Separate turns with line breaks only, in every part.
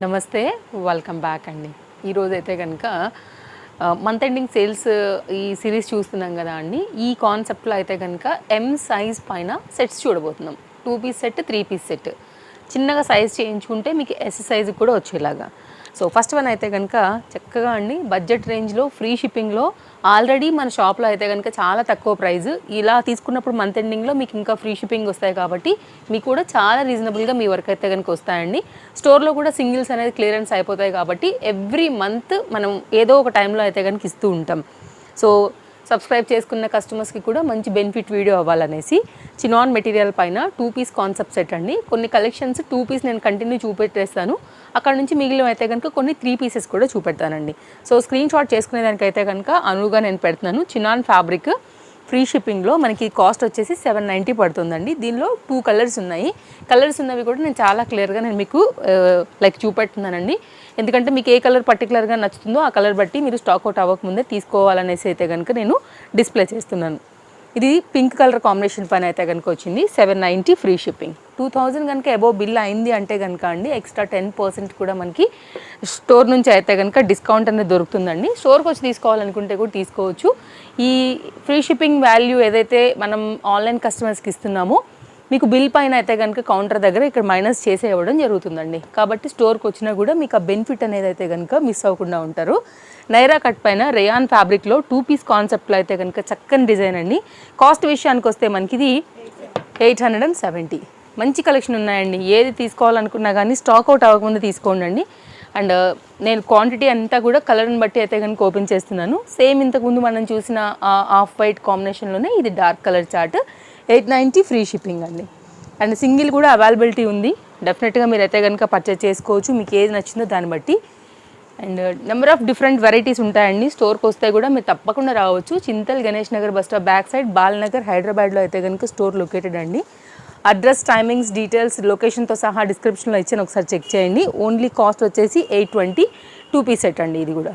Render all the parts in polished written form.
నమస్తే, welcome back అండి. ఈరోజైతే కనుక మంత్ ఎండింగ్ సేల్స్ ఈ సిరీస్ చూస్తున్నాం కదా అండి. ఈ కాన్సెప్ట్లో అయితే కనుక ఎం సైజ్ పైన సెట్స్ చూడబోతున్నాం. 2 పీస్ సెట్, 3 పీస్ సెట్. చిన్నగా సైజ్ చేయించుకుంటే మీకు ఎస్ సైజ్ కూడా వచ్చేలాగా. సో ఫస్ట్ వన్ అయితే కనుక చక్కగా అండి బడ్జెట్ రేంజ్లో ఫ్రీ షిప్పింగ్లో ఆల్రెడీ మన షాప్లో అయితే కనుక చాలా తక్కువ ప్రైస్. ఇలా తీసుకున్నప్పుడు మంత్ ఎండింగ్లో మీకు ఇంకా ఫ్రీ షిప్పింగ్ వస్తాయి కాబట్టి మీకు కూడా చాలా రీజనబుల్గా మీ వరకు అయితే కనుక వస్తాయండి. స్టోర్లో కూడా సింగిల్స్ అనేది క్లియరెన్స్ అయిపోతాయి కాబట్టి ఎవ్రీ మంత్ మనం ఏదో ఒక టైంలో అయితే కనుక ఇస్తూ ఉంటాం. సో సబ్స్క్రైబ్ చేసుకున్న కస్టమర్స్కి కూడా మంచి బెనిఫిట్ వీడియో అవ్వాలనేసి చినాన్ మెటీరియల్ పైన 2 పీస్ కాన్సెప్ట్ సెట్ అండి. కొన్ని కలెక్షన్స్ 2 పీస్ నేను కంటిన్యూ చూపెట్టేస్తాను. అక్కడ నుంచి మిగిలిన అయితే కనుక కొన్ని 3 పీసెస్ కూడా చూపెడతానండి. సో స్క్రీన్ షాట్ చేసుకునేదానికైతే కనుక అనువుగా నేను పెడుతున్నాను. చినాన్ ఫ్యాబ్రిక్ ఫ్రీ షిప్పింగ్లో మనకి కాస్ట్ వచ్చేసి 790 పడుతుందండి. దీనిలో 2 కలర్స్ ఉన్నాయి. కలర్స్ ఉన్నవి కూడా నేను చాలా క్లియర్గా నేను మీకు చూపెడుతున్నానండి. ఎందుకంటే మీకు ఏ కలర్ పర్టికులర్గా నచ్చుతుందో ఆ కలర్ బట్టి మీరు స్టాక్ అవుట్ అవ్వకముందే తీసుకోవాలనేసి అయితే కనుక నేను డిస్ప్లే చేస్తున్నాను. ఇది పింక్ కలర్ కాంబినేషన్ పైన అయితే కనుక వచ్చింది. 790 ఫ్రీ షిప్పింగ్. 2000 కనుక అబోవ్ బిల్ అయింది అంటే కనుక అండి ఎక్స్ట్రా 10% కూడా మనకి స్టోర్ నుంచి అయితే కనుక డిస్కౌంట్ అనేది దొరుకుతుందండి. స్టోర్కి వచ్చి తీసుకోవాలనుకుంటే కూడా తీసుకోవచ్చు. ఈ ఫ్రీ షిప్పింగ్ వాల్యూ ఏదైతే మనం ఆన్లైన్ కస్టమర్స్కి ఇస్తున్నామో మీకు బిల్ పైన అయితే కనుక కౌంటర్ దగ్గర ఇక్కడ మైనస్ చేసే ఇవ్వడం జరుగుతుందండి. కాబట్టి స్టోర్కి వచ్చినా కూడా మీకు ఆ బెనిఫిట్ అనేది అయితే కనుక మిస్ అవ్వకుండా ఉంటారు. నైరా కట్ పైన రేయాన్ ఫ్యాబ్రిక్లో 2 పీస్ కాన్సెప్ట్లో అయితే కనుక చక్కని డిజైన్ అండి. కాస్ట్ విషయానికి వస్తే మనకి ఇది 870. మంచి కలెక్షన్ ఉన్నాయండి. ఏది తీసుకోవాలనుకున్నా కానీ స్టాక్ అవుట్ అవ్వకముందు తీసుకోండి. అండ్ నేను క్వాంటిటీ అంతా కూడా కలర్ని బట్టి అయితే కనుక ఓపెన్ చేస్తున్నాను. సేమ్ ఇంతకుముందు మనం చూసిన ఆఫ్ వైట్ కాంబినేషన్లోనే ఇది dark colour chart. 890 free shipping అండి. అండ్ సింగిల్ కూడా అవైలబిలిటీ ఉంది. డెఫినెట్గా మీరు అయితే కనుక పర్చేస్ చేసుకోవచ్చు మీకు ఏది నచ్చిందో దాన్ని బట్టి. And number of different varieties ఉంటాయండి. స్టోర్కి వస్తే కూడా మీరు తప్పకుండా రావచ్చు. Chintal Ganesh Nagar bus stop back side Balanagar హైదరాబాద్లో అయితే కనుక స్టోర్ లొకేటెడ్ అండి. అడ్రస్, టైమింగ్స్, డీటెయిల్స్, లొకేషన్తో సహా డిస్క్రిప్షన్లో ఇచ్చాను, ఒకసారి చెక్ చేయండి. ఓన్లీ కాస్ట్ వచ్చేసి 820 2 పీస్ సెట్ అండి. ఇది కూడా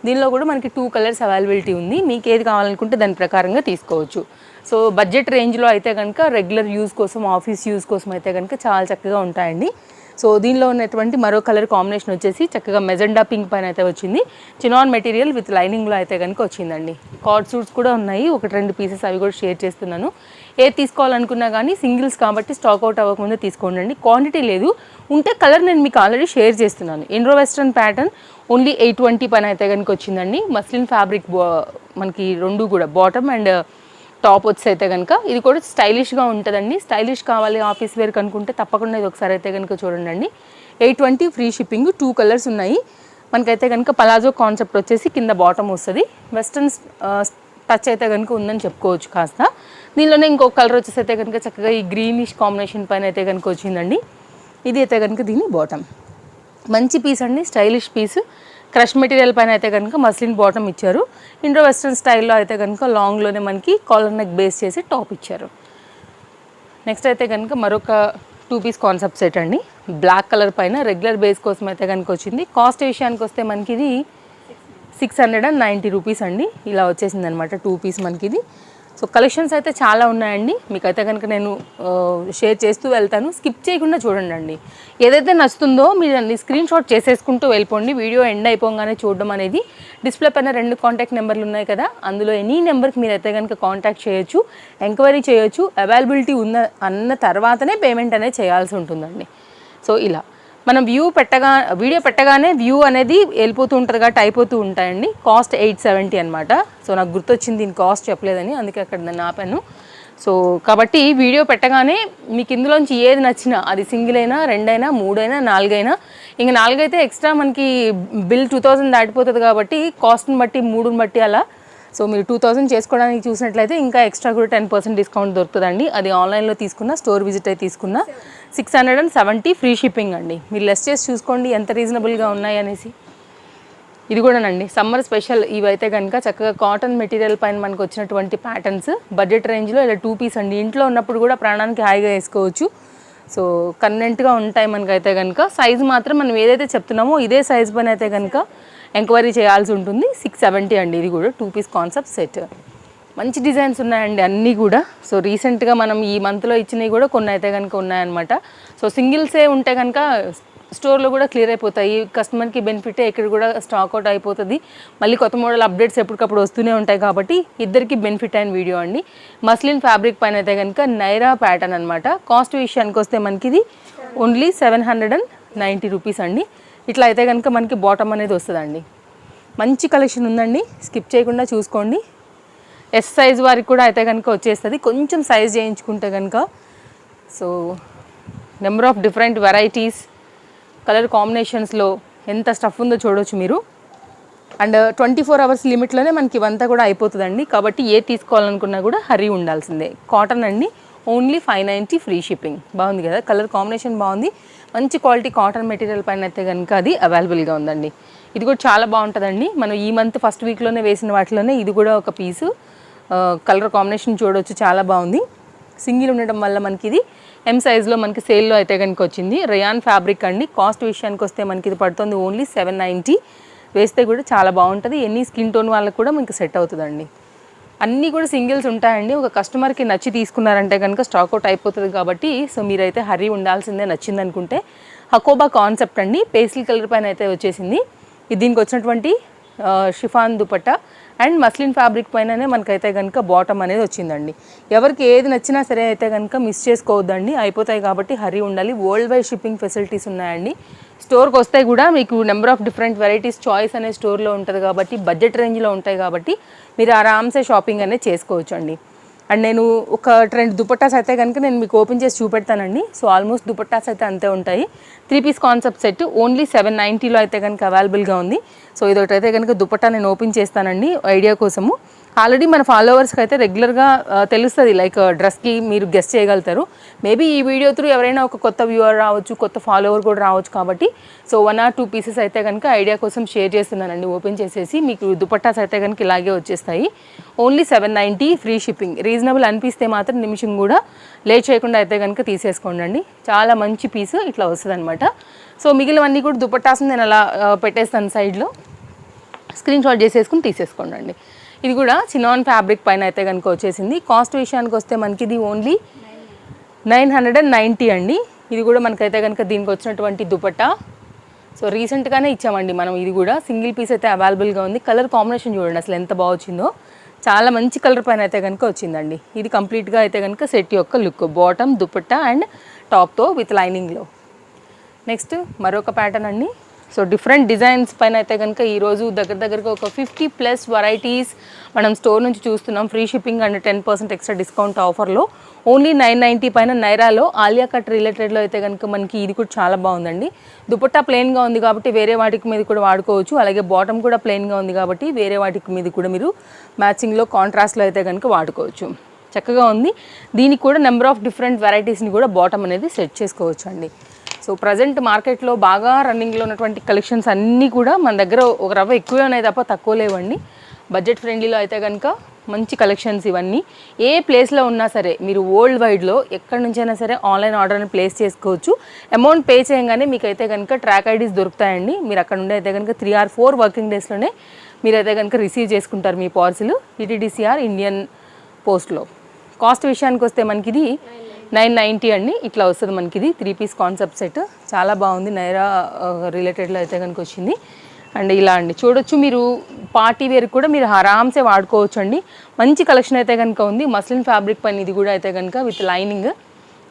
దీనిలో కూడా మనకి 2 కలర్స్ అవైలబిలిటీ ఉంది. మీకు ఏది కావాలనుకుంటే దాని ప్రకారంగా తీసుకోవచ్చు. సో బడ్జెట్ రేంజ్లో అయితే కనుక రెగ్యులర్ యూజ్ కోసం, ఆఫీస్ యూజ్ కోసం అయితే కనుక చాలా చక్కగా ఉంటాయండి. సో దీనిలో ఉన్నటువంటి మరో కలర్ కాంబినేషన్ వచ్చేసి చక్కగా మెజెండా పింక్ పైన అయితే వచ్చింది. చినాన్ మెటీరియల్ విత్ లైనింగ్లో అయితే కనుక వచ్చిందండి. కార్డ్ సూట్స్ కూడా ఉన్నాయి, 1-2 పీసెస్ అవి కూడా షేర్ చేస్తున్నాను. ఏది తీసుకోవాలనుకున్నా కానీ సింగిల్స్ కాబట్టి స్టాక్ అవుట్ అవ్వకముందే తీసుకోండి. క్వాంటిటీ లేదు, ఉంటే కలర్ నేను మీకు ఆల్రెడీ షేర్ చేస్తున్నాను. ఇండో వెస్ట్రన్ ప్యాటర్న్ ఓన్లీ 820 పైన అయితే కనుక వచ్చిందండి. మస్లిన్ ఫ్యాబ్రిక్ మనకి 2 కూడా బాటమ్ అండ్ టాప్ వచ్చి అయితే కనుక ఇది కూడా స్టైలిష్గా ఉంటుందండి. స్టైలిష్ కావాలి ఆఫీస్ వేర్కి అనుకుంటే తప్పకుండా ఇది ఒకసారి అయితే కనుక చూడండి. 820 ఫ్రీ షిప్పింగ్. 2 కలర్స్ ఉన్నాయి. మనకైతే కనుక పలాజో కాన్సెప్ట్ వచ్చేసి కింద బాటమ్ వస్తుంది. వెస్ట్రన్ టచ్ అయితే కనుక ఉందని చెప్పుకోవచ్చు కాస్త. దీనిలోనే ఇంకొక కలర్ వచ్చేసి అయితే కనుక చక్కగా ఈ గ్రీనిష్ కాంబినేషన్ పైన అయితే కనుక వచ్చిందండి. ఇది అయితే కనుక దీని బాటమ్. మంచి పీస్ అండి, స్టైలిష్ పీస్. క్రష్ మెటీరియల్ పైన అయితే కనుక మస్లిన్ బాటమ్ ఇచ్చారు. ఇండో వెస్ట్రన్ స్టైల్లో అయితే కనుక లాంగ్లోనే మనకి కాలర్ నెక్ బేస్ చేసి టాప్ ఇచ్చారు. నెక్స్ట్ అయితే కనుక మరొక 2 పీస్ కాన్సెప్ట్ సెట్ అండి. బ్లాక్ కలర్ పైన రెగ్యులర్ బేస్ కోసం అయితే కనుక వచ్చింది. కాస్ట్ విషయానికి వస్తే మనకి ఇది 690 రూపీస్ అండి. ఇలా వచ్చేసింది అనమాట 2 పీస్ మనకి ఇది. సో కలెక్షన్స్ అయితే చాలా ఉన్నాయండి. మీకైతే కనుక నేను షేర్ చేస్తూ వెళ్తాను, స్కిప్ చేయకుండా చూడండి. ఏదైతే నచ్చుతుందో మీరు స్క్రీన్ షాట్ చేసేసుకుంటూ వెళ్ళిపోండి. వీడియో ఎండ్ అయిపోగానే చూడడం అనేది. డిస్ప్లే పైన 2 కాంటాక్ట్ నెంబర్లు ఉన్నాయి కదా, అందులో ఎనీ నెంబర్కి మీరు అయితే కనుక కాంటాక్ట్ చేయొచ్చు, ఎంక్వైరీ చేయొచ్చు. అవైలబిలిటీ అన్న తర్వాతనే పేమెంట్ అనేది చేయాల్సి ఉంటుందండి. సో ఇలా మనం వీడియో పెట్టగానే వ్యూ అనేది వెళ్ళిపోతూ ఉంటుంది కాబట్టి అయిపోతూ ఉంటాయండి. కాస్ట్ 870 అనమాట. సో నాకు గుర్తొచ్చింది దీని కాస్ట్ చెప్పలేదని, అందుకే అక్కడ దాన్ని ఆపాను. సో కాబట్టి వీడియో పెట్టగానే మీకు ఇందులోంచి ఏది నచ్చినా, అది సింగిల్ అయినా, 2 అయినా, 3 అయినా, 4 అయినా, ఇంకా 4 అయితే ఎక్స్ట్రా మనకి బిల్ 2000 దాటిపోతుంది కాబట్టి కాస్ట్ని బట్టి 3ని బట్టి అలా. సో మీరు 2000 చేసుకోవడానికి చూసినట్లయితే ఇంకా ఎక్స్ట్రా కూడా 10% డిస్కౌంట్ దొరుకుతుందండి. అది ఆన్లైన్లో తీసుకున్నా, స్టోర్ విజిట్ అయితే తీసుకున్నా 670 ఫ్రీ షిప్పింగ్ అండి. మీరు లెస్ చేసి చూసుకోండి ఎంత రీజనబుల్గా ఉన్నాయి అనేసి. ఇది కూడానండి సమ్మర్ స్పెషల్. ఇవైతే కనుక చక్కగా కాటన్ మెటీరియల్ పైన మనకు వచ్చినటువంటి ప్యాటర్న్స్ బడ్జెట్ రేంజ్లో ఇలా 2 పీస్ అండి. ఇంట్లో ఉన్నప్పుడు కూడా ప్రాణానికి హాయిగా వేసుకోవచ్చు. సో కన్వెంట్గా ఉంటాయి మనకైతే కనుక. సైజు మాత్రం మనం ఏదైతే చెప్తున్నామో ఇదే సైజ్ పైన అయితే కనుక ఎంక్వైరీ చేయాల్సి ఉంటుంది. 670 అండి. ఇది కూడా 2 పీస్ కాన్సెప్ట్ సెట్. మంచి డిజైన్స్ ఉన్నాయండి అన్నీ కూడా. సో రీసెంట్గా మనం ఈ మంత్లో ఇచ్చినవి కూడా కొన్ని అయితే కనుక ఉన్నాయన్నమాట. సో సింగిల్సే ఉంటే కనుక స్టోర్లో కూడా క్లియర్ అయిపోతాయి. కస్టమర్కి బెనిఫిటే, ఇక్కడ కూడా స్టాక్ అవుట్ అయిపోతుంది. మళ్ళీ కొత్త మోడల్ అప్డేట్స్ ఎప్పటికప్పుడు వస్తూనే ఉంటాయి కాబట్టి ఇద్దరికి బెనిఫిట్ అయిన వీడియో అండి. మస్లిన్ ఫ్యాబ్రిక్ పైన అయితే కనుక నైరా ప్యాటర్న్ అనమాట. కాస్ట్ విషయానికి వస్తే మనకి ఇది ఓన్లీ 790 రూపీస్ అండి. ఇట్లా అయితే కనుక మనకి బాటమ్ అనేది వస్తుందండి. మంచి కలెక్షన్ ఉందండి, స్కిప్ చేయకుండా చూసుకోండి. ఎస్ సైజ్ వారికి కూడా అయితే కనుక వచ్చేస్తుంది, కొంచెం సైజ్ చేయించుకుంటే కనుక. So number of different varieties, colour కాంబినేషన్స్లో ఎంత స్టఫ్ ఉందో చూడవచ్చు మీరు. అండ్ 24 అవర్స్ లిమిట్లోనే మనకి ఇవంతా కూడా అయిపోతుందండి. కాబట్టి ఏ తీసుకోవాలనుకున్నా కూడా హరీ ఉండాల్సిందే. కాటన్ అండి, ఓన్లీ 590 ఫ్రీ షిప్పింగ్. బాగుంది కదా, కలర్ కాంబినేషన్ బాగుంది. మంచి క్వాలిటీ కాటన్ మెటీరియల్ పైన అయితే కనుక అది అవైలబుల్గా ఉందండి. ఇది కూడా చాలా బాగుంటుందండి. మనం ఈ మంత్ ఫస్ట్ వీక్లోనే వేసిన వాటిలోనే ఇది కూడా ఒక పీసు. కలర్ కాంబినేషన్ చూడవచ్చు, చాలా బాగుంది. సింగిల్ ఉండడం వల్ల మనకి ఇది ఎం సైజ్లో మనకి సేల్లో అయితే కనుక వచ్చింది. రేయాన్ ఫ్యాబ్రిక్ అండి. కాస్ట్ విషయానికి వస్తే మనకి ఇది పడుతుంది ఓన్లీ 790. వేస్తే కూడా చాలా బాగుంటుంది. ఎన్ని స్కిన్ టోన్ వాళ్ళకి కూడా మనకి సెట్ అవుతుందండి. అన్నీ కూడా సింగిల్స్ ఉంటాయండి. ఒక కస్టమర్కి నచ్చి తీసుకున్నారంటే కనుక స్టాక్ అవుట్ అయిపోతుంది కాబట్టి సో మీరైతే హరీ ఉండాల్సిందే నచ్చింది అనుకుంటే. హకోబా కాన్సెప్ట్ అండి, పేస్టల్ కలర్ పైన అయితే వచ్చేసింది. ఇది దీనికి వచ్చినటువంటి chiffon dupatta and muslin fabric పైననే మనకైతే కనుక బాటమ్ అనేది వచ్చిందండి. ఎవరికి ఏది నచ్చినా సరే అయితే కనుక మిస్ చేసుకోవద్దండి, అయిపోతాయి కాబట్టి హరీ ఉండాలి. వరల్డ్ వైడ్ షిప్పింగ్ ఫెసిలిటీస్ ఉన్నాయండి. స్టోర్కి వస్తే కూడా మీకు number of different varieties choice అనే స్టోర్లో ఉంటుంది కాబట్టి బడ్జెట్ రేంజ్లో ఉంటాయి కాబట్టి మీరు ఆరామ్సే షాపింగ్ అనేది చేసుకోవచ్చు అండి. అండ్ నేను ఒక ట్రెండ్ దుపట్టాస్ అయితే కనుక నేను మీకు ఓపెన్ చేసి చూపెడతానండి. సో ఆల్మోస్ట్ దుపట్టాస్ అయితే అంతే ఉంటాయి. 3 పీస్ కాన్సెప్ట్ సెట్ ఓన్లీ 790లో అయితే కనుక అవైలబుల్గా ఉంది. సో ఇదొకటి అయితే కనుక దుపట్టా నేను ఓపెన్ చేస్తానండి ఐడియా కోసము. ఆల్రెడీ మన ఫాలోవర్స్కి అయితే రెగ్యులర్గా తెలుస్తుంది, లైక్ డ్రెస్కి మీరు గెస్ట్ చేయగలుగుతారు. మేబీ ఈ వీడియో త్రూ ఎవరైనా ఒక కొత్త వ్యూవర్ రావచ్చు, కొత్త ఫాలోవర్ కూడా రావచ్చు కాబట్టి సో 1 or 2 పీసెస్ అయితే కనుక ఐడియా కోసం షేర్ చేస్తున్నానండి. ఓపెన్ చేసేసి మీకు దుపట్టాస్ అయితే కనుక ఇలాగే వచ్చేస్తాయి. Only 790 free shipping. రీజనబుల్ అనిపిస్తే మాత్రం నిమిషం కూడా లేట్ చేయకుండా అయితే కనుక తీసేసుకోండి. చాలా మంచి పీసు ఇట్లా వస్తుంది అనమాట. సో మిగిలినవన్నీ కూడా దుపట్టాస్ నేను అలా పెట్టేస్తాను సైడ్లో, స్క్రీన్ షాట్ చేసేసుకుని తీసేసుకోండి. ఇది కూడా చినాన్ ఫ్యాబ్రిక్ పైన అయితే కనుక వచ్చేసింది. కాస్ట్ విషయానికి వస్తే మనకి ఇది ఓన్లీ 990 అండి. ఇది కూడా మనకైతే కనుక దీనికి వచ్చినటువంటి దుపట్టా. సో రీసెంట్గానే ఇచ్చామండి మనం. ఇది కూడా సింగిల్ పీస్ అయితే అవైలబుల్గా ఉంది. కలర్ కాంబినేషన్ చూడండి అసలు ఎంత బాగా వచ్చిందో. చాలా మంచి కలర్ పైన అయితే కనుక వచ్చిందండి. ఇది కంప్లీట్గా అయితే కనుక సెట్ యొక్క లుక్, బాటమ్, దుపట్టా అండ్ టాప్తో విత్ లైనింగ్లో. నెక్స్ట్ మరొక ప్యాటర్న్ అండి. సో డిఫరెంట్ డిజైన్స్ పైన అయితే కనుక ఈరోజు దగ్గరగా ఒక 50+ వెరైటీస్ మనం స్టోర్ నుంచి చూస్తున్నాం. Free shipping and 10% extra discount ఆఫర్లో ఓన్లీ 990 పైన నైరాలో ఆలియా కట్ రిలేటెడ్లో అయితే కనుక మనకి ఇది కూడా చాలా బాగుందండి. దుపట్టా ప్లెయిన్గా ఉంది కాబట్టి వేరే వాటికి మీద కూడా వాడుకోవచ్చు. అలాగే బాటమ్ కూడా ప్లెయిన్గా ఉంది కాబట్టి వేరే వాటికి మీద కూడా మీరు మ్యాచింగ్లో కాంట్రాస్ట్లో అయితే కనుక వాడుకోవచ్చు. చక్కగా ఉంది. దీనికి కూడా నెంబర్ ఆఫ్ డిఫరెంట్ వెరైటీస్ని కూడా బాటమ్ అనేది సెట్ చేసుకోవచ్చు అండి. సో ప్రజెంట్ మార్కెట్లో బాగా రన్నింగ్లో ఉన్నటువంటి కలెక్షన్స్ అన్నీ కూడా మన దగ్గర ఒక రవ్వ ఎక్కువే ఉన్నాయి తప్ప తక్కువ లేవండి. బడ్జెట్ ఫ్రెండ్లీలో అయితే కనుక మంచి కలెక్షన్స్ ఇవన్నీ. ఏ ప్లేస్లో ఉన్నా సరే మీరు వరల్డ్ వైడ్లో ఎక్కడి నుంచైనా సరే ఆన్లైన్ ఆర్డర్ని ప్లేస్ చేసుకోవచ్చు. అమౌంట్ పే చేయగానే మీకు అయితే కనుక ట్రాక్ ఐడీస్ దొరుకుతాయండి. మీరు అక్కడ నుండి అయితే కనుక 3 or 4 వర్కింగ్ డేస్లోనే మీరైతే కనుక రిసీవ్ చేసుకుంటారు మీ పార్సిల్ ETDCR ఇండియన్ పోస్ట్లో. కాస్ట్ విషయానికి వస్తే మనకి ఇది 990 అండి. ఇట్లా వస్తుంది మనకి ఇది 3 పీస్ కాన్సెప్ట్ సెట్. చాలా బాగుంది. నైరా రిలేటెడ్లో అయితే కనుక వచ్చింది. అండ్ ఇలా అండి చూడొచ్చు, మీరు పార్టీ వేర్ కూడా మీరు ఆరామ్సే వాడుకోవచ్చు అండి. మంచి కలెక్షన్ అయితే కనుక ఉంది. మస్లిన్ ఫ్యాబ్రిక్ పైన ఇది కూడా అయితే కనుక with lining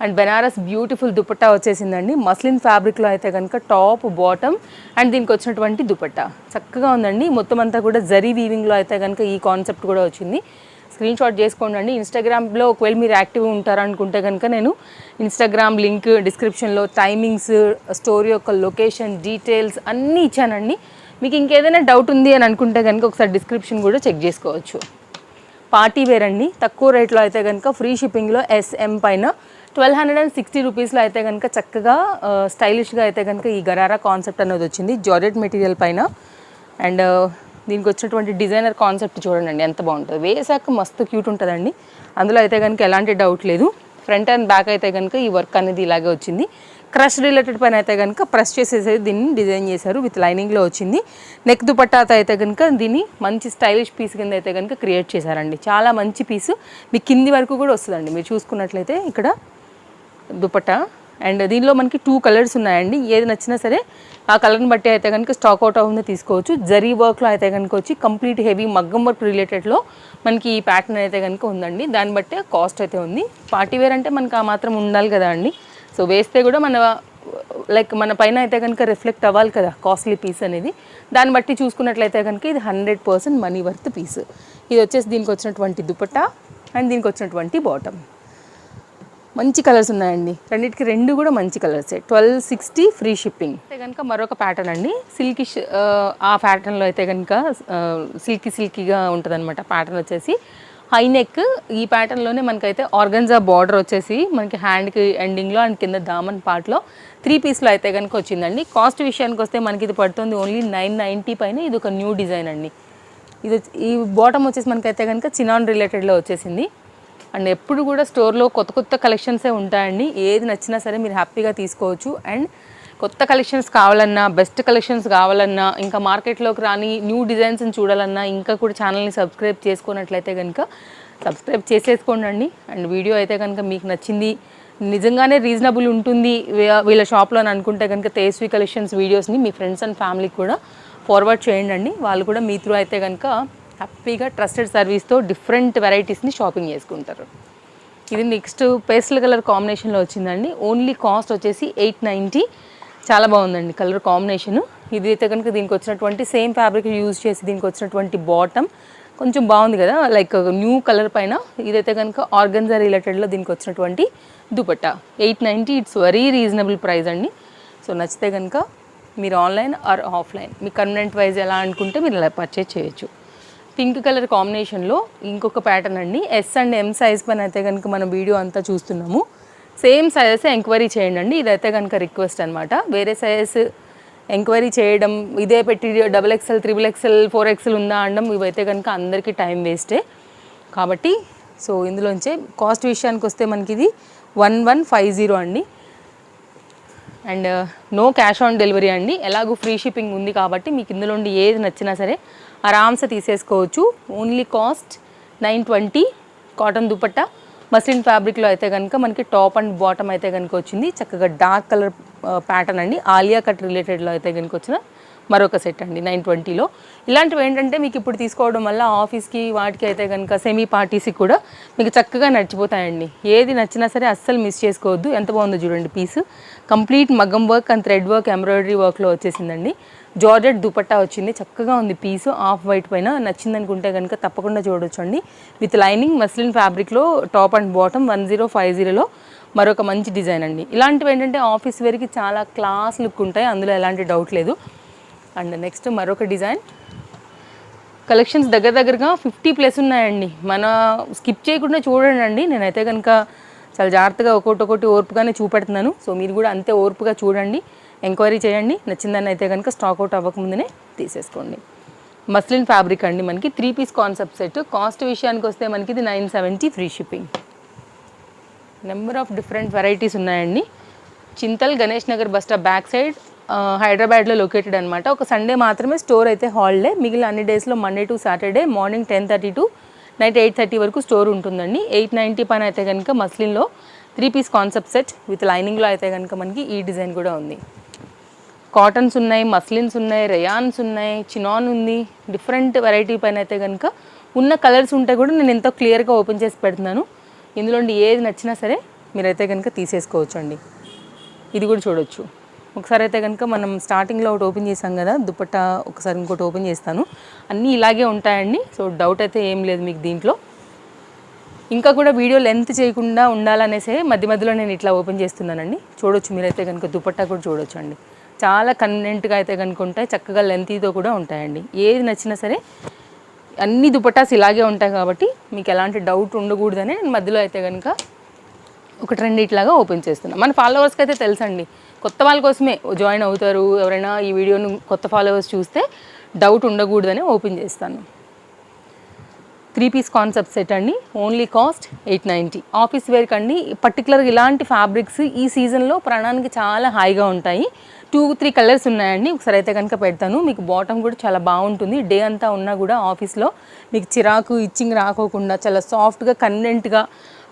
and Benaras beautiful dupatta వచ్చేసిందండి. మస్లిన్ ఫ్యాబ్రిక్లో అయితే కనుక టాప్, బాటమ్ అండ్ దీనికి వచ్చినటువంటి దుపట్టా చక్కగా ఉందండి. మొత్తం అంతా కూడా జరీ వీవింగ్లో అయితే కనుక ఈ కాన్సెప్ట్ కూడా వచ్చింది. స్క్రీన్ షాట్ చేసుకోండి. ఇన్స్టాగ్రామ్లో ఒకవేళ మీరు యాక్టివ్ ఉంటారనుకుంటే కనుక నేను ఇన్స్టాగ్రామ్ లింక్ డిస్క్రిప్షన్లో టైమింగ్స్, స్టోరీ యొక్క లొకేషన్ డీటెయిల్స్ అన్నీ ఇచ్చానండి. మీకు ఇంకేదైనా డౌట్ ఉంది అని అనుకుంటే కనుక ఒకసారి డిస్క్రిప్షన్ కూడా చెక్ చేసుకోవచ్చు. పార్టీ వేర్ అండి. తక్కువ రేట్లో అయితే కనుక ఫ్రీ షిప్పింగ్లో SM పైన 1260 రూపీస్లో అయితే కనుక చక్కగా స్టైలిష్గా అయితే కనుక ఈ గరారా కాన్సెప్ట్ అనేది వచ్చింది జార్జెట్ మెటీరియల్ పైన. అండ్ దీనికి వచ్చినటువంటి డిజైనర్ కాన్సెప్ట్ చూడండి ఎంత బాగుంటుంది. వేసాక మస్తు క్యూట్ ఉంటుందండి. అందులో అయితే కనుక ఎలాంటి డౌట్ లేదు. ఫ్రంట్ అండ్ బ్యాక్ అయితే కనుక ఈ వర్క్ అనేది ఇలాగే వచ్చింది. క్రష్ రిలేటెడ్ పైన అయితే కనుక ప్రెస్ చేసేసి దీన్ని డిజైన్ చేశారు. విత్ లైనింగ్లో వచ్చింది. నెక్ దుపట్టాతో అయితే కనుక దీన్ని మంచి స్టైలిష్ పీస్ కింద అయితే కనుక క్రియేట్ చేశారండి. చాలా మంచి పీసు. మీ కింది వరకు కూడా వస్తుందండి. మీరు చూసుకున్నట్లయితే ఇక్కడ దుపట్టా అండ్ దీనిలో మనకి 2 కలర్స్ ఉన్నాయండి. ఏది నచ్చినా సరే ఆ కలర్ని బట్టి అయితే కనుక స్టాక్ అవుట్ అవుతుంది తీసుకోవచ్చు. జరీ వర్క్లో అయితే కనుక వచ్చి కంప్లీట్ హెవీ మగ్గం వర్క్ రిలేటెడ్లో మనకి ఈ ప్యాటర్న్ అయితే కనుక ఉందండి. దాన్ని బట్టే కాస్ట్ అయితే ఉంది. పార్టీ వేర్ అంటే మనకు ఆ మాత్రం ఉండాలి కదా అండి. సో వేస్తే కూడా మన పైన అయితే కనుక రిఫ్లెక్ట్ అవ్వాలి కదా కాస్ట్లీ పీస్ అనేది. దాన్ని బట్టి చూసుకున్నట్లయితే కనుక ఇది 100% మనీ వర్త్ పీస్. ఇది వచ్చేసి దీనికి వచ్చినటువంటి దుపట్టా అండ్ దీనికి వచ్చినటువంటి బాటమ్. మంచి కలర్స్ ఉన్నాయండి. రెండింటికి 2 కూడా మంచి కలర్సే. 1260 ఫ్రీ షిప్పింగ్. అయితే కనుక మరొక ప్యాటర్న్ అండి. సిల్కిష్ ఆ ప్యాటర్న్లో అయితే కనుక సిల్కీగా ఉంటుంది అనమాట. ప్యాటర్న్ వచ్చేసి హై నెక్. ఈ ప్యాటర్న్లోనే మనకైతే ఆర్గన్జా బార్డర్ వచ్చేసి మనకి హ్యాండ్కి ఎండింగ్లో అండ్ కింద దామన్ పార్ట్లో 3 పీస్లో అయితే కనుక వచ్చిందండి. కాస్ట్ విషయానికి వస్తే మనకి ఇది పడుతుంది ఓన్లీ 990 పైన. ఇది ఒక న్యూ డిజైన్ అండి. ఈ బాటమ్ వచ్చేసి మనకైతే కనుక చినాన్ రిలేటెడ్లో వచ్చేసింది. అండ్ ఎప్పుడు కూడా స్టోర్లో కొత్త కలెక్షన్సే ఉంటాయండి. ఏది నచ్చినా సరే మీరు హ్యాపీగా తీసుకోవచ్చు. అండ్ కొత్త కలెక్షన్స్ కావాలన్నా, బెస్ట్ కలెక్షన్స్ కావాలన్నా, ఇంకా మార్కెట్లోకి రాని న్యూ డిజైన్స్ని చూడాలన్నా, ఇంకా కూడా ఛానల్ని సబ్స్క్రైబ్ చేసుకున్నట్లయితే కనుక సబ్స్క్రైబ్ చేసేసుకోండి. అండ్ వీడియో అయితే కనుక మీకు నచ్చింది, నిజంగానే రీజనబుల్ ఉంటుంది వీళ్ళ షాప్లో అని అనుకుంటే కనుక తేజస్వి కలెక్షన్స్ వీడియోస్ని మీ ఫ్రెండ్స్ అండ్ ఫ్యామిలీకి కూడా ఫార్వర్డ్ చేయండి. వాళ్ళు కూడా మీ త్రూ అయితే కనుక హ్యాపీగా ట్రస్టెడ్ సర్వీస్తో డిఫరెంట్ వెరైటీస్ని షాపింగ్ చేసుకుంటారు. ఇది నెక్స్ట్ పేస్టల్ కలర్ కాంబినేషన్లో వచ్చిందండి. ఓన్లీ కాస్ట్ వచ్చేసి 890. చాలా బాగుందండి కలర్ కాంబినేషను. ఇది అయితే కనుక దీనికి వచ్చినటువంటి సేమ్ ఫ్యాబ్రిక్ యూజ్ చేసి దీనికి వచ్చినటువంటి బాటమ్ కొంచెం బాగుంది కదా, లైక్ న్యూ కలర్ పైన. ఇదైతే కనుక ఆర్గన్జా రిలేటెడ్లో దీనికి వచ్చినటువంటి dupatta. 890. It's very reasonable price అండి. సో నచ్చితే కనుక మీరు online or offline me convent wise ఎలా అనుకుంటే మీరు ఇలా పర్చేజ్ చేయొచ్చు. పింక్ కలర్ కాంబినేషన్లో ఇంకొక ప్యాటర్న్ అండి. S అండ్ M సైజ్ పైన అయితే కనుక మనం వీడియో అంతా చూస్తున్నాము. సేమ్ సైజెస్ ఎంక్వైరీ చేయండి. ఇదైతే కనుక రిక్వెస్ట్ అనమాట. వేరే సైజెస్ ఎంక్వైరీ చేయడం, ఇదే పెట్టి XXL, XXL, 4XL ఉందా అనడం, ఇవైతే కనుక అందరికీ టైం వేస్టే. కాబట్టి సో ఇందులోంచే కాస్ట్ విషయానికి వస్తే మనకి ఇది 1150 అండి. And no cash on delivery అండి. ఎలాగూ ఫ్రీ షిప్పింగ్ ఉంది కాబట్టి మీకు ఇందులోండి ఏది నచ్చినా సరే ఆరామ్సే తీసేసుకోవచ్చు. Only cost 920. Cotton dupatta muslin ఫ్యాబ్రిక్లో అయితే కనుక మనకి టాప్ అండ్ బాటమ్ అయితే కనుక వచ్చింది. చక్కగా డార్క్ కలర్ ప్యాటర్న్ అండి. ఆలియా కట్ రిలేటెడ్లో అయితే కనుక వచ్చిన మరొక సెట్ అండి 920లో. ఇలాంటివి ఏంటంటే మీకు ఇప్పుడు తీసుకోవడం వల్ల ఆఫీస్కి వాటికి అయితే కనుక సెమీ పార్టీస్కి కూడా మీకు చక్కగా నడిచిపోతాయండి. ఏది నచ్చినా సరే అస్సలు మిస్ చేసుకోవద్దు. ఎంత బాగుందో చూడండి పీస్. కంప్లీట్ మగ్గం work and thread work, embroidery వర్క్లో వచ్చేసిందండి. జార్జెట్ దుపట్టా వచ్చింది. చక్కగా ఉంది పీసు. ఆఫ్ వైట్ పైన నచ్చింది అనుకుంటే కనుక తప్పకుండా చూడొచ్చండి. విత్ లైనింగ్ మస్లిన్ ఫ్యాబ్రిక్లో టాప్ అండ్ బాటమ్ 1050లో మరొక మంచి డిజైన్ అండి. ఇలాంటివి ఏంటంటే ఆఫీస్ వేర్కి చాలా క్లాస్ లుక్ ఉంటాయి, అందులో ఎలాంటి డౌట్ లేదు. అండ్ నెక్స్ట్ మరొక డిజైన్. కలెక్షన్స్ దగ్గరగా 50+ ఉన్నాయండి. మన స్కిప్ చేయకుండా చూడండి. నేనైతే కనుక చాలా జాగ్రత్తగా ఒక్కొక్కటి ఓర్పుగానే చూపెడుతున్నాను. సో మీరు కూడా అంతే ఓర్పుగా చూడండి, ఎంక్వైరీ చేయండి. నచ్చిందని అయితే కనుక స్టాక్ అవుట్ అవ్వకముందునే తీసేసుకోండి. మస్లిన్ ఫ్యాబ్రిక్ అండి. మనకి 3 పీస్ కాన్సెప్ట్ సెట్. కాస్ట్ విషయానికి వస్తే మనకి ఇది 970 free shipping. Number of different varieties ఉన్నాయండి. Chintal Ganesh Nagar bus stop back side హైదరాబాద్లో లొకేటెడ్ అనమాట. ఒక సండే మాత్రమే స్టోర్ అయితే హాలిడే. మిగిలిన అన్ని డేస్లో Monday to Saturday morning 10:30 to night 8:30 వరకు స్టోర్ ఉంటుందండి. 890 పైన అయితే కనుక మస్లిన్లో 3 పీస్ కాన్సెప్ట్ సెట్ విత్ లైనింగ్లో అయితే కనుక మనకి ఈ డిజైన్ కూడా ఉంది. కాటన్స్ ఉన్నాయి, మస్లిన్స్ ఉన్నాయి, రేయాన్స్ ఉన్నాయి, చినాన్ ఉంది. డిఫరెంట్ వెరైటీ పైన అయితే కనుక ఉన్న కలర్స్ ఉంటే కూడా నేను ఎంతో క్లియర్గా ఓపెన్ చేసి పెడుతున్నాను. ఇందులోండి ఏది నచ్చినా సరే మీరైతే కనుక తీసేసుకోవచ్చు అండి. ఇది కూడా చూడొచ్చు. ఒకసారి అయితే కనుక మనం స్టార్టింగ్లో ఒకటి ఓపెన్ చేసాం కదా దుపట్టా, ఒకసారి ఇంకోటి ఓపెన్ చేస్తాను. అన్నీ ఇలాగే ఉంటాయండి. సో డౌట్ అయితే ఏం లేదు మీకు దీంట్లో. ఇంకా కూడా వీడియో లెంత్ చేయకుండా ఉండాలనేసే మధ్యలో నేను ఇట్లా ఓపెన్ చేస్తున్నానండి. చూడొచ్చు మీరైతే కనుక దుపట్టా కూడా చూడొచ్చు అండి. చాలా కన్వీనియంట్గా అయితే కనుక ఉంటాయి, చక్కగా లెంతీతో కూడా ఉంటాయండి. ఏది నచ్చినా సరే అన్ని దుపట్టాస్ ఇలాగే ఉంటాయి కాబట్టి మీకు ఎలాంటి డౌట్ ఉండకూడదని నేను మధ్యలో అయితే కనుక ఒకటి రెండు ఇట్లాగా ఓపెన్ చేస్తున్నాను. మన ఫాలోవర్స్కి అయితే తెలుసండి, కొత్త వాళ్ళ కోసమే జాయిన్ అవుతారు. ఎవరైనా ఈ వీడియోను కొత్త ఫాలోవర్స్ చూస్తే డౌట్ ఉండకూడదని ఓపెన్ చేస్తాను. 3 పీస్ కాన్సెప్ట్ సెట్ అండి. Only cost 890. ఆఫీస్ వేర్కి అండి. పర్టికులర్గా ఇలాంటి ఫ్యాబ్రిక్స్ ఈ సీజన్లో ప్రాణానికి చాలా హాయిగా ఉంటాయి. 2-3 కలర్స్ ఉన్నాయండి. ఒకసారి అయితే కనుక పెడతాను. మీకు బాటమ్ కూడా చాలా బాగుంటుంది. డే అంతా ఉన్నా కూడా ఆఫీస్లో మీకు చిరాకు ఇచ్చింగ్ రాకోకుండా చాలా సాఫ్ట్గా కన్వీనియంట్గా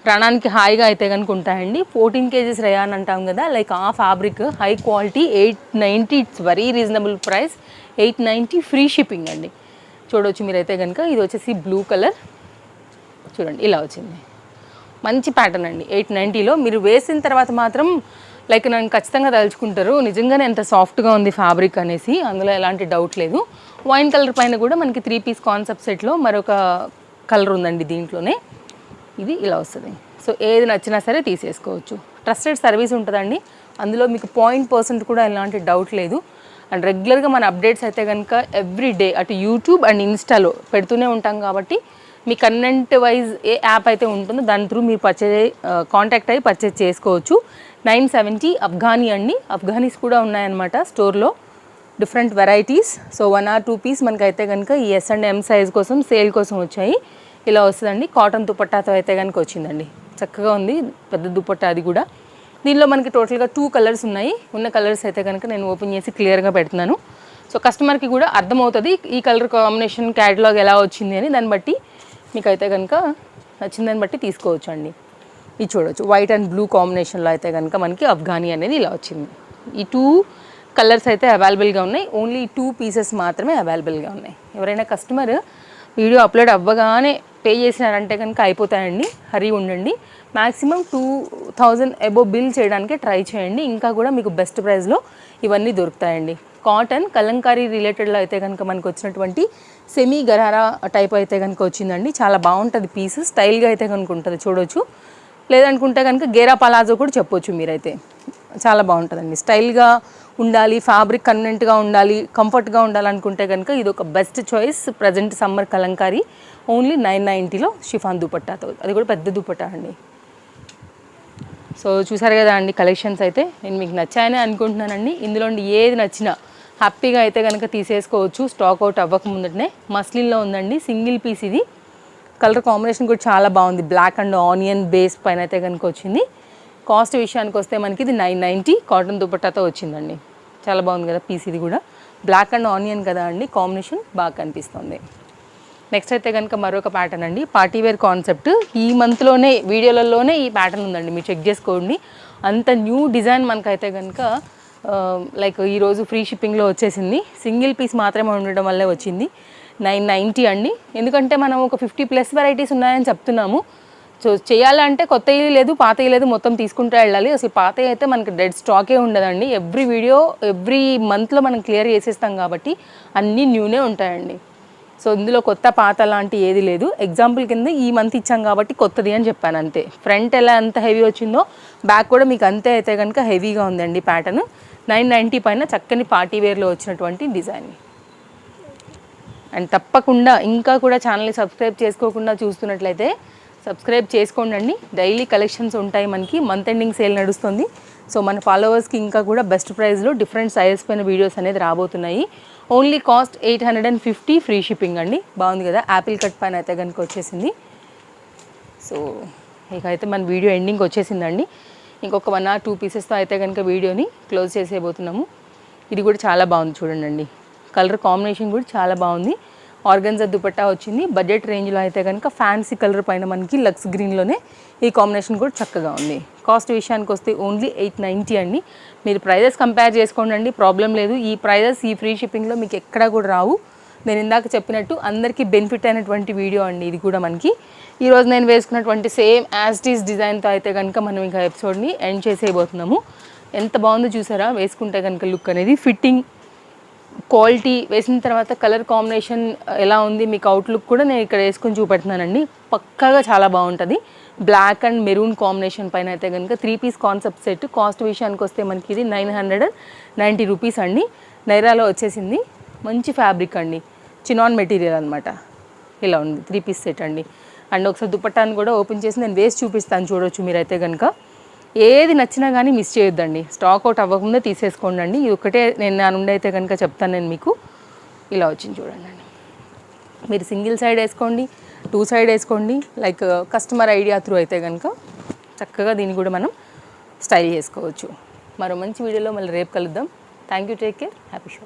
ప్రాణానికి హాయిగా అయితే కనుక ఉంటాయండి. 14 kgs రేయాన్ అంటాం కదా, లైక్ ఆ fabric high quality 890. It's very reasonable price. 890 free shipping అండి. చూడవచ్చు మీరైతే కనుక. ఇది వచ్చేసి బ్లూ కలర్ చూడండి, ఇలా వచ్చింది. మంచి ప్యాటర్న్ అండి. 890లో మీరు వేసిన తర్వాత మాత్రం లైక్ నన్ను ఖచ్చితంగా తలుచుకుంటారు, నిజంగానే ఎంత సాఫ్ట్గా ఉంది ఫ్యాబ్రిక్ అనేసి. అందులో ఎలాంటి డౌట్ లేదు. వైన్ కలర్ పైన కూడా మనకి 3 పీస్ కాన్సెప్ట్ సెట్లో మరొక కలర్ ఉందండి దీంట్లోనే. ఇది ఇలా వస్తుంది. సో ఏది నచ్చినా సరే తీసేసుకోవచ్చు. ట్రస్టెడ్ సర్వీస్ ఉంటుందండి. అందులో మీకు 0% కూడా ఎలాంటి డౌట్ లేదు. అండ్ రెగ్యులర్గా మన అప్డేట్స్ అయితే కనుక ఎవ్రీ డే అటు యూట్యూబ్ అండ్ ఇన్స్టాలో పెడుతూనే ఉంటాం కాబట్టి మీ కన్వెంట్ వైజ్ ఏ యాప్ అయితే ఉంటుందో దాని త్రూ మీరు కాంటాక్ట్ అయ్యి పర్చేజ్ చేసుకోవచ్చు. 970 అఫ్ఘానీ అండి. అఫ్ఘానీస్ కూడా ఉన్నాయన్నమాట స్టోర్లో, different varieties. So 1 or 2 piece మనకైతే కనుక ఈ S&M సైజ్ కోసం సేల్ కోసం వచ్చాయి. ఇలా వస్తుందండి. కాటన్ దుపట్టాతో అయితే కనుక వచ్చిందండి. చక్కగా ఉంది, పెద్ద దుపట్టా అది కూడా. దీనిలో మనకి టోటల్గా 2 కలర్స్ ఉన్నాయి. ఉన్న కలర్స్ అయితే కనుక నేను ఓపెన్ చేసి క్లియర్గా పెడుతున్నాను. సో కస్టమర్కి కూడా అర్థమవుతుంది ఈ కలర్ కాంబినేషన్ క్యాటలాగ్ ఎలా వచ్చింది అని. దాన్ని బట్టి మీకైతే కనుక నచ్చిందని బట్టి తీసుకోవచ్చు అండి. ఇది చూడవచ్చు, వైట్ అండ్ బ్లూ కాంబినేషన్లో అయితే కనుక మనకి అఫ్ఘానీ అనేది ఇలా వచ్చింది. ఈ 2 కలర్స్ అయితే అవైలబుల్గా ఉన్నాయి. ఓన్లీ 2 పీసెస్ మాత్రమే అవైలబుల్గా ఉన్నాయి. ఎవరైనా కస్టమర్ వీడియో అప్లోడ్ అవ్వగానే పే చేసినారంటే కనుక అయిపోతాయండి. హరీ ఉండండి. మ్యాక్సిమం 2000 అబోవ్ బిల్ చేయడానికి ట్రై చేయండి. ఇంకా కూడా మీకు బెస్ట్ ప్రైస్లో ఇవన్నీ దొరుకుతాయండి. కాటన్ కలంకారీ రిలేటెడ్లో అయితే కనుక మనకు వచ్చినటువంటి సెమీ గరారా టైప్ అయితే కనుక వచ్చిందండి. చాలా బాగుంటుంది పీస్, స్టైల్గా అయితే కనుక ఉంటుంది చూడవచ్చు. లేదనుకుంటే కనుక గేరా పలాజో కూడా చెప్పొచ్చు మీరైతే. చాలా బాగుంటుందండి. స్టైల్గా ఉండాలి, ఫ్యాబ్రిక్ కన్వెంట్గా ఉండాలి, కంఫర్ట్గా ఉండాలనుకుంటే కనుక ఇది ఒక best choice. Present summer Kalamkari only 990లో షిఫాన్ దుపట్టాతో, అది కూడా పెద్ద దుపట్టా అండి. సో చూసారు కదా అండి కలెక్షన్స్ అయితే. నేను మీకు నచ్చాయని అనుకుంటున్నానండి. ఇందులో ఏది నచ్చినా హ్యాపీగా అయితే కనుక తీసేసుకోవచ్చు. స్టాక్ అవుట్ అవ్వక ముందటనే. మస్లిన్లో ఉందండి, సింగిల్ పీస్. ఇది కలర్ కాంబినేషన్ కూడా చాలా బాగుంది. బ్లాక్ అండ్ ఆనియన్ బేస్ పైన అయితే కనుక వచ్చింది. కాస్ట్ విషయానికి వస్తే మనకి ఇది 990 కాటన్ దుపట్టాతో వచ్చిందండి. చాలా బాగుంది కదా పీస్. ఇది కూడా బ్లాక్ అండ్ ఆనియన్ కదా అండి, కాంబినేషన్ బాగా కనిపిస్తుంది. నెక్స్ట్ అయితే కనుక మరొక ప్యాటర్న్ అండి, పార్టీవేర్ కాన్సెప్ట్. ఈ మంత్లోనే వీడియోలలోనే ఈ ప్యాటర్న్ ఉందండి, మీరు చెక్ చేసుకోండి. అంత న్యూ డిజైన్ మనకైతే కనుక లైక్ ఈరోజు ఫ్రీ షిప్పింగ్లో వచ్చేసింది. సింగిల్ పీస్ మాత్రమే ఉండడం వల్లే వచ్చింది. 990 అండి. ఎందుకంటే మనం ఒక 50+ వెరైటీస్ ఉన్నాయని చెప్తున్నాము. సో చేయాలంటే కొత్తవి లేదు, పాతవి లేదు, మొత్తం తీసుకుంటూ వెళ్ళాలి. అసలు పాతవి అయితే మనకి డెడ్ స్టాకే ఉండదండి. ఎవ్రీ వీడియో ఎవ్రీ మంత్లో మనం క్లియర్ చేసేస్తాం కాబట్టి అన్నీ న్యూనే ఉంటాయండి. సో ఇందులో కొత్త పాత లాంటి ఏది లేదు. ఎగ్జాంపుల్ కింద ఈ మంత్ ఇచ్చాం కాబట్టి కొత్తది అని చెప్పాను అంతే. ఫ్రంట్ ఎలా ఎంత హెవీ వచ్చిందో బ్యాక్ కూడా మీకు అంతే అయితే కనుక హెవీగా ఉందండి ప్యాటర్న్. 990 పైన చక్కని పార్టీవేర్లో వచ్చినటువంటి డిజైన్. అండ్ తప్పకుండా ఇంకా కూడా ఛానల్ని సబ్స్క్రైబ్ చేసుకోకుండా చూస్తున్నట్లయితే సబ్స్క్రైబ్ చేసుకోండి. డైలీ కలెక్షన్స్ ఉంటాయి మనకి. మంత్ ఎండింగ్ సేల్ నడుస్తుంది. సో మన ఫాలోవర్స్కి ఇంకా కూడా బెస్ట్ ప్రైస్లో డిఫరెంట్ సైజెస్ పైన వీడియోస్ అనేది రాబోతున్నాయి. ఓన్లీ కాస్ట్ 850 ఫ్రీ షిప్పింగ్ అండి. బాగుంది కదా, యాపిల్ కట్ పైన అయితే కనుక వచ్చేసింది. సో ఇకైతే మన వీడియో ఎండింగ్ వచ్చేసిందండి. ఇంకొక 1 or 2 పీసెస్తో అయితే కనుక వీడియోని క్లోజ్ చేసేయబోతున్నాము. ఇది కూడా చాలా బాగుంది చూడండి. కలర్ కాంబినేషన్ కూడా చాలా బాగుంది. ఆర్గన్జా దుపట్టా వచ్చింది. బడ్జెట్ రేంజ్లో అయితే కనుక ఫ్యాన్సీ కలర్ పైన మనకి లక్స్ గ్రీన్లోనే ఈ కాంబినేషన్ కూడా చక్కగా ఉంది. కాస్ట్ విషయానికి వస్తే ఓన్లీ 890 అండి. మీరు ప్రైజెస్ కంపేర్ చేసుకోండి, ప్రాబ్లం లేదు. ఈ ప్రైజెస్ ఈ ఫ్రీ షిప్పింగ్లో మీకు ఎక్కడా కూడా రావు. నేను ఇందాక చెప్పినట్టు అందరికీ బెనిఫిట్ అయినటువంటి వీడియో అండి ఇది కూడా మనకి. ఈరోజు నేను వేసుకున్నటువంటి సేమ్ యాజ్ ఇట్ ఈస్ డిజైన్తో అయితే కనుక మనం ఇంకా ఎపిసోడ్ని ఎండ్ చేసేయబోతున్నాము. ఎంత బాగుందో చూసారా వేసుకుంటే కనుక లుక్ అనేది, ఫిట్టింగ్, క్వాలిటీ, వేసిన తర్వాత కలర్ కాంబినేషన్ ఎలా ఉంది మీకు అవుట్లుక్ కూడా నేను ఇక్కడ వేసుకొని చూపెడుతున్నానండి. పక్కాగా చాలా బాగుంటుంది. బ్లాక్ అండ్ మెరూన్ కాంబినేషన్ పైన అయితే కనుక 3 పీస్ కాన్సెప్ట్ సెట్. కాస్ట్ విషయానికి వస్తే మనకి ఇది 990 రూపీస్ అండి. నైరాలో వచ్చేసింది. మంచి ఫ్యాబ్రిక్ అండి, చినాన్ మెటీరియల్ అనమాట. ఇలా ఉంది 3 పీస్ సెట్ అండి. అండ్ ఒకసారి దుపట్టాను కూడా ఓపెన్ చేసి నేను వేసి చూపిస్తాను చూడవచ్చు మీరైతే కనుక. ఏది నచ్చినా కానీ మిస్ చేయొద్దండి. స్టాక్ అవుట్ అవ్వకుండా తీసేసుకోండి. ఇది ఒకటే నేను నా నుండి అయితే కనుక చెప్తాను నేను మీకు. ఇలా వచ్చింది చూడండి. మీరు సింగిల్ సైడ్ వేసుకోండి, 2 సైడ్ వేసుకోండి. లైక్ కస్టమర్ ఐడియా త్రూ అయితే కనుక చక్కగా దీన్ని కూడా మనం స్టైల్ చేసుకోవచ్చు. మరో మంచి వీడియోలో మళ్ళీ రేపు కలుద్దాం. Thank you, take care, happy show.